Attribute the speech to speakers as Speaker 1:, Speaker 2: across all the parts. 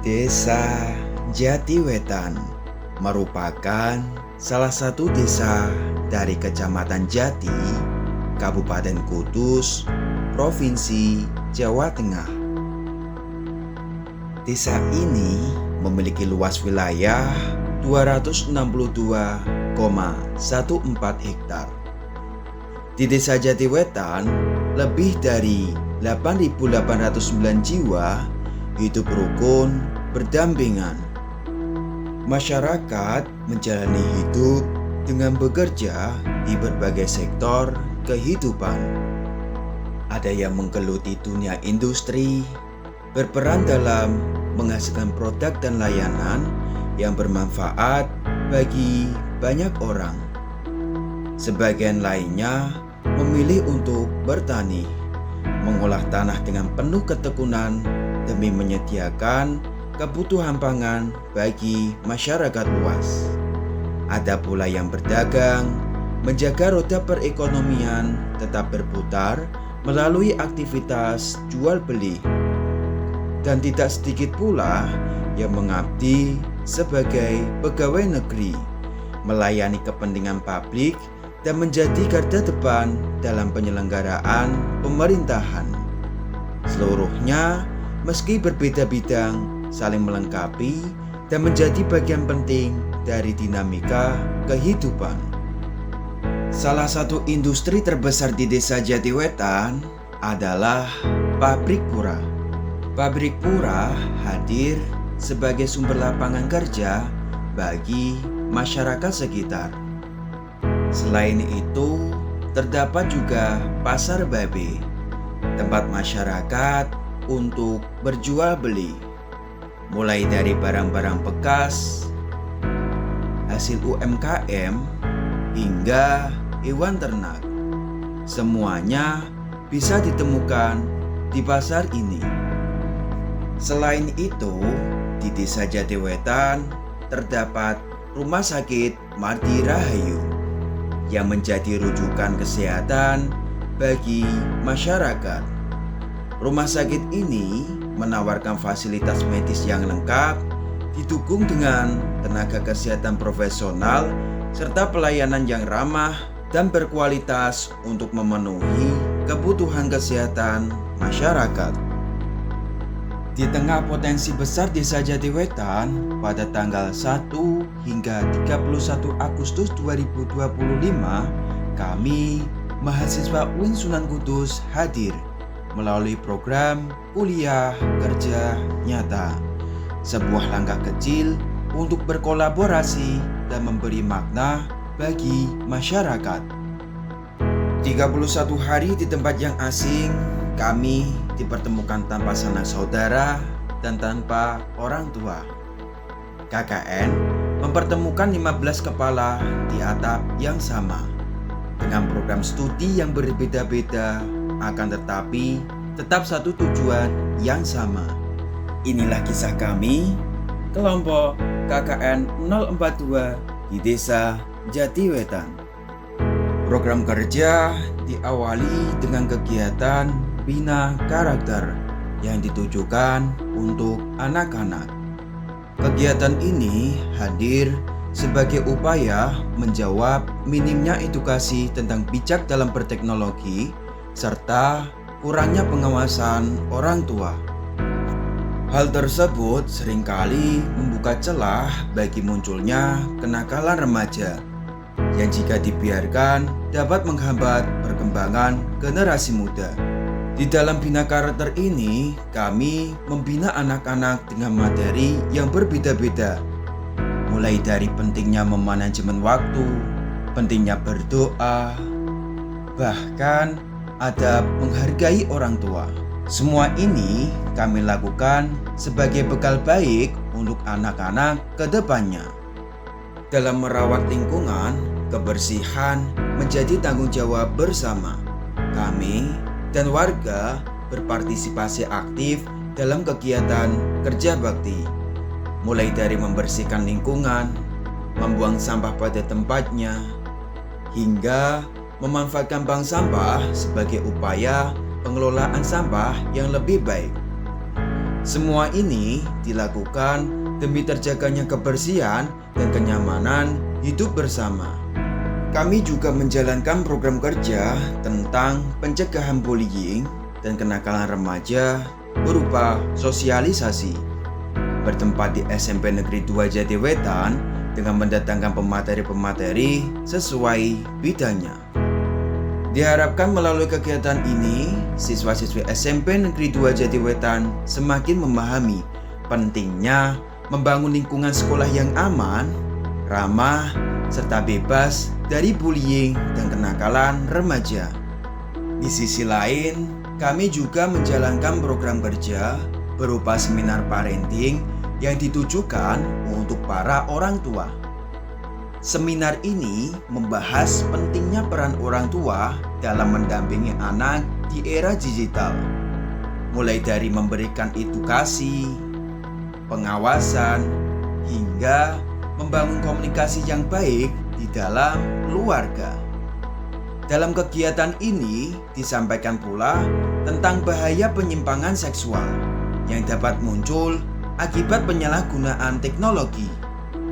Speaker 1: Desa Jatiwetan merupakan salah satu desa dari Kecamatan Jati, Kabupaten Kudus, Provinsi Jawa Tengah. Desa ini memiliki luas wilayah 262,14 hektar. Di Desa Jatiwetan, lebih dari 8.809 jiwa hidup rukun berdampingan. Masyarakat menjalani hidup dengan bekerja di berbagai sektor kehidupan. Ada yang menggeluti dunia industri, berperan dalam menghasilkan produk dan layanan yang bermanfaat bagi banyak orang. Sebagian lainnya memilih untuk bertani, mengolah tanah dengan penuh ketekunan demi menyediakan kebutuhan pangan bagi masyarakat luas. Ada pula yang berdagang, menjaga roda perekonomian tetap berputar melalui aktivitas jual beli. Dan tidak sedikit pula yang mengabdi sebagai pegawai negeri, melayani kepentingan publik dan menjadi garda depan dalam penyelenggaraan pemerintahan. Seluruhnya meski berbeda bidang, saling melengkapi dan menjadi bagian penting dari dinamika kehidupan. Salah satu industri terbesar di Desa Jatiwetan adalah pabrik pura. Pabrik pura hadir sebagai sumber lapangan kerja bagi masyarakat sekitar. Selain itu, terdapat juga pasar babe, tempat masyarakat untuk berjual beli, mulai dari barang-barang bekas, hasil UMKM, hingga hewan ternak. Semuanya bisa ditemukan di pasar ini. Selain itu, di Desa Jatiwetan terdapat Rumah Sakit Marti Rahayu yang menjadi rujukan kesehatan bagi masyarakat. Rumah sakit ini menawarkan fasilitas medis yang lengkap, didukung dengan tenaga kesehatan profesional serta pelayanan yang ramah dan berkualitas untuk memenuhi kebutuhan kesehatan masyarakat. Di tengah potensi besar Desa Jatiwetan, pada tanggal 1 hingga 31 Agustus 2025, kami, mahasiswa UIN Sunan Kudus, hadir melalui program Kuliah Kerja Nyata. Sebuah langkah kecil untuk berkolaborasi dan memberi makna bagi masyarakat. 31 hari di tempat yang asing, kami dipertemukan tanpa sanak saudara dan tanpa orang tua. KKN mempertemukan 15 kepala di atap yang sama, dengan program studi yang berbeda-beda, akan tetapi tetap satu tujuan yang sama. Inilah kisah kami, kelompok KKN 042 di Desa Jatiwetan. Program kerja diawali dengan kegiatan bina karakter yang ditujukan untuk anak-anak. Kegiatan ini hadir sebagai upaya menjawab minimnya edukasi tentang bijak dalam berteknologi serta kurangnya pengawasan orang tua. Hal tersebut seringkali membuka celah bagi munculnya kenakalan remaja yang jika dibiarkan dapat menghambat perkembangan generasi muda. Di dalam bina karakter ini, kami membina anak-anak dengan materi yang berbeda-beda, mulai dari pentingnya memanajemen waktu, pentingnya berdoa, bahkan adab menghargai orang tua. Semua ini kami lakukan sebagai bekal baik untuk anak-anak ke depannya. Dalam merawat lingkungan, kebersihan menjadi tanggung jawab bersama. Kami dan warga berpartisipasi aktif dalam kegiatan kerja bakti, mulai dari membersihkan lingkungan, membuang sampah pada tempatnya, hingga memanfaatkan bank sampah sebagai upaya pengelolaan sampah yang lebih baik. Semua ini dilakukan demi terjaganya kebersihan dan kenyamanan hidup bersama. Kami juga menjalankan program kerja tentang pencegahan bullying dan kenakalan remaja berupa sosialisasi. Bertempat di SMP Negeri 2 Jatiwetan dengan mendatangkan pemateri-pemateri sesuai bidangnya. Diharapkan melalui kegiatan ini, siswa-siswi SMP Negeri 2 Jatiwetan semakin memahami pentingnya membangun lingkungan sekolah yang aman, ramah, serta bebas dari bullying dan kenakalan remaja. Di sisi lain, kami juga menjalankan program kerja berupa seminar parenting yang ditujukan untuk para orang tua. Seminar ini membahas pentingnya peran orang tua dalam mendampingi anak di era digital, mulai dari memberikan edukasi, pengawasan, hingga membangun komunikasi yang baik di dalam keluarga. Dalam kegiatan ini disampaikan pula tentang bahaya penyimpangan seksual yang dapat muncul akibat penyalahgunaan teknologi,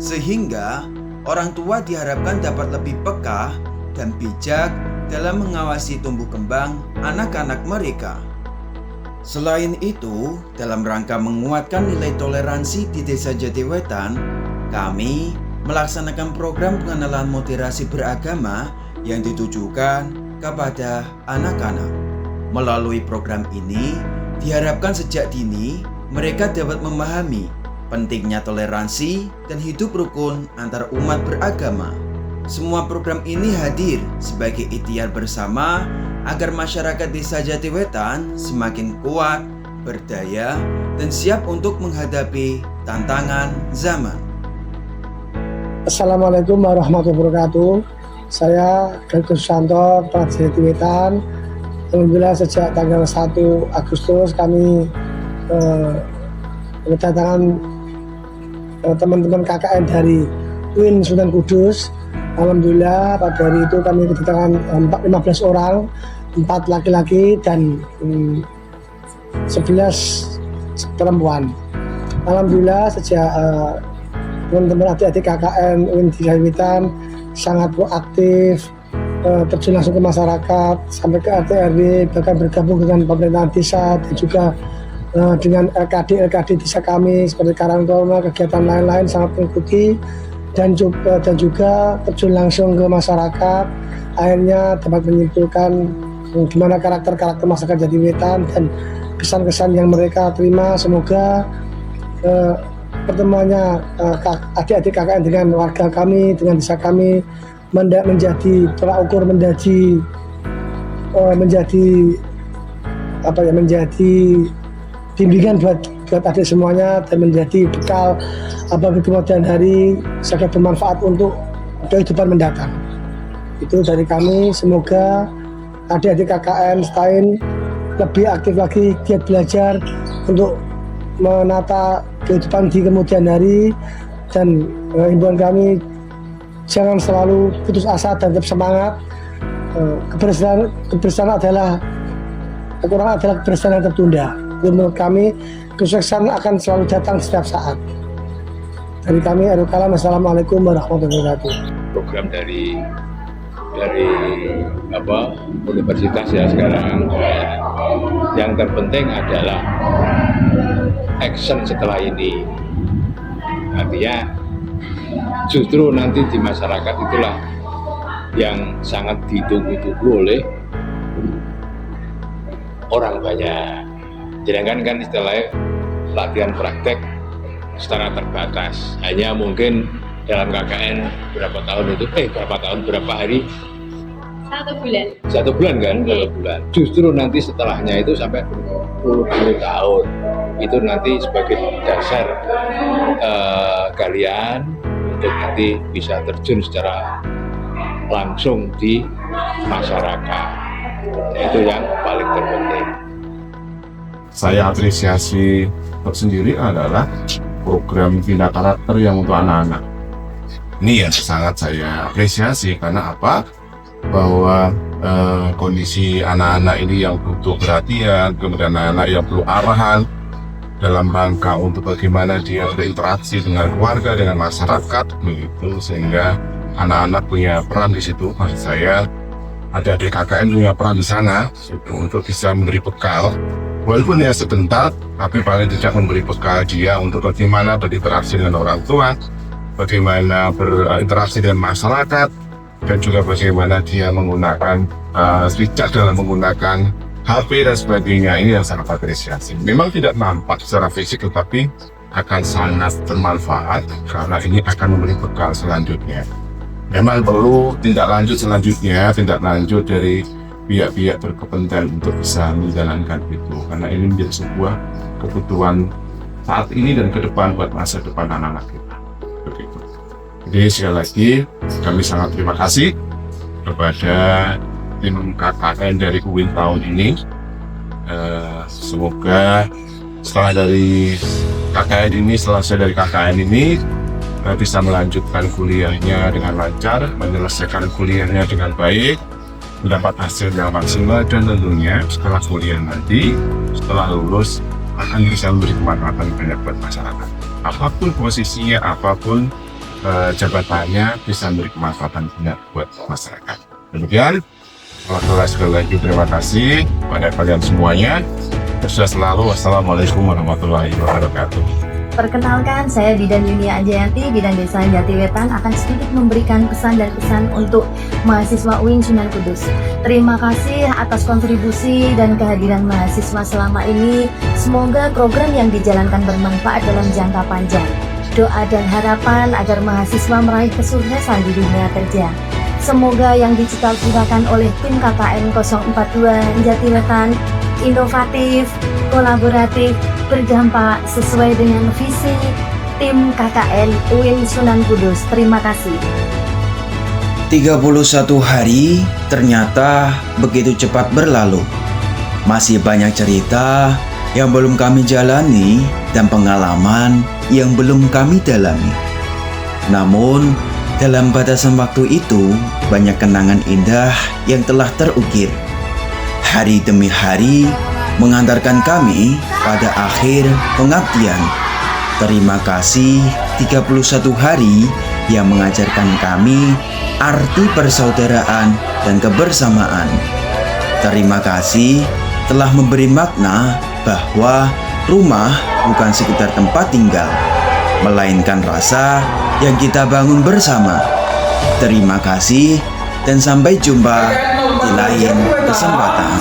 Speaker 1: sehingga orang tua diharapkan dapat lebih peka dan bijak dalam mengawasi tumbuh kembang anak-anak mereka. Selain itu, dalam rangka menguatkan nilai toleransi di Desa Jatiwetan, kami melaksanakan program pengenalan moderasi beragama yang ditujukan kepada anak-anak. Melalui program ini, diharapkan sejak dini mereka dapat memahami pentingnya toleransi dan hidup rukun antar umat beragama. Semua program ini hadir sebagai ikhtiar bersama agar masyarakat Desa Jatiwetan semakin kuat, berdaya, dan siap untuk menghadapi tantangan zaman.
Speaker 2: Assalamualaikum warahmatullahi wabarakatuh. Saya Dr. Susanto, Kepala Jatiwetan. Alhamdulillah sejak tanggal 1 Agustus kami kedatangan teman-teman KKN dari UIN Sunan Kudus. Alhamdulillah pada hari itu kami kedatangan 15 orang, 4 laki-laki dan 11 perempuan. Alhamdulillah sejak teman-teman adik-adik KKN UIN Jatiwetan sangat proaktif, terjun langsung ke masyarakat, sampai ke RT RW, bahkan bergabung dengan pemerintahan desa dan juga dengan LKD desa kami seperti Karangtolma, kegiatan lain-lain sangat mengikuti dan juga terjun langsung ke masyarakat. Akhirnya dapat menyimpulkan gimana karakter masyarakat Jatiwetan dan kesan-kesan yang mereka terima. Semoga pertemuannya adik-adik KKN dengan warga kami, dengan desa kami menjadi tolak ukur, menjadi bimbingan buat adik semuanya dan menjadi bekal bagi kemudian hari sangat bermanfaat untuk kehidupan mendatang. Itu dari kami. Semoga adik-adik KKN STAIN lebih aktif lagi giat belajar untuk menata kehidupan di kemudian hari, dan himbauan kami jangan selalu putus asa dan tetap semangat. Kebersamaan adalah kekurangan adalah kebersamaan yang tertunda. Menurut kami kesuksesan akan selalu datang setiap saat. Dari kami Airul Kalam, Assalamualaikum warahmatullahi wabarakatuh.
Speaker 3: Program dari universitas ya sekarang, yang terpenting adalah action setelah ini. Artinya justru nanti di masyarakat itulah yang sangat ditunggu-tunggu oleh orang banyak. Sedangkan kan istilahnya latihan praktek secara terbatas, hanya mungkin dalam KKN berapa hari?
Speaker 4: 1 bulan.
Speaker 3: 1 bulan kan? 1 bulan. Justru nanti setelahnya itu sampai 10 tahun. Itu nanti sebagai dasar kalian untuk nanti bisa terjun secara langsung di masyarakat. Itu yang paling terpenting.
Speaker 5: Saya apresiasi tersendiri adalah program bina karakter yang untuk anak-anak. Ini yang sangat saya apresiasi karena apa? Bahwa kondisi anak-anak ini yang butuh perhatian, kemudian anak-anak yang perlu arahan, dalam rangka untuk bagaimana dia berinteraksi dengan keluarga, dengan masyarakat, begitu, sehingga anak-anak punya peran di situ. Maksud saya, adik-adik KKN punya peran di sana itu untuk bisa memberi bekal, walaupun ya sebentar, tapi paling tidak memberi bekal dia untuk bagaimana berinteraksi dengan orang tua, bagaimana berinteraksi dengan masyarakat, dan juga bagaimana dia menggunakan bijak dalam menggunakan HP dan sebagainya. Ini yang sangat apresiasi. Memang tidak nampak secara fisik, tetapi akan sangat bermanfaat karena ini akan memberi bekal selanjutnya. Memang perlu tindak lanjut selanjutnya, tindak lanjut dari pihak-pihak berkepentingan untuk bisa menjalankan itu, karena ini menjadi sebuah kebutuhan saat ini dan ke depan buat masa depan anak-anak kita. Begitu. Jadi sekali lagi kami sangat terima kasih kepada tim KKN dari UIN tahun ini. Semoga setelah dari KKN ini, selesai dari KKN ini, bisa melanjutkan kuliahnya dengan lancar, menyelesaikan kuliahnya dengan baik, mendapat hasil yang maksimal, dan tentunya setelah kuliah nanti, setelah lulus, akan bisa memberi kemanfaatan banyak buat masyarakat. Apapun posisinya, apapun jabatannya, bisa memberi kemanfaatan banyak buat masyarakat. Demikian, sekali lagi terima kasih kepada kalian semuanya. Sukses selalu. Wassalamualaikum warahmatullahi wabarakatuh.
Speaker 6: Perkenalkan, saya Bidan Yunia Ajayanti, Bidan Desa Jatiwetan, akan sedikit memberikan pesan dan pesan untuk mahasiswa UIN Sunan Kudus. Terima kasih atas kontribusi dan kehadiran mahasiswa selama ini. Semoga program yang dijalankan bermanfaat dalam jangka panjang. Doa dan harapan agar mahasiswa meraih kesuksesan di dunia kerja. Semoga yang dicita-citakan oleh tim KKN 042 Jatiwetan inovatif, kolaboratif, berdampak sesuai dengan visi tim KKN UIN Sunan Kudus. Terima kasih.
Speaker 1: 31 hari ternyata begitu cepat berlalu. Masih banyak cerita yang belum kami jalani dan pengalaman yang belum kami dalami. Namun, dalam batasan waktu itu, banyak kenangan indah yang telah terukir. Hari demi hari mengantarkan kami pada akhir pengabdian. Terima kasih 31 hari yang mengajarkan kami arti persaudaraan dan kebersamaan. Terima kasih telah memberi makna bahwa rumah bukan sekedar tempat tinggal, melainkan rasa yang kita bangun bersama. Terima kasih dan sampai jumpa di lain kesempatan.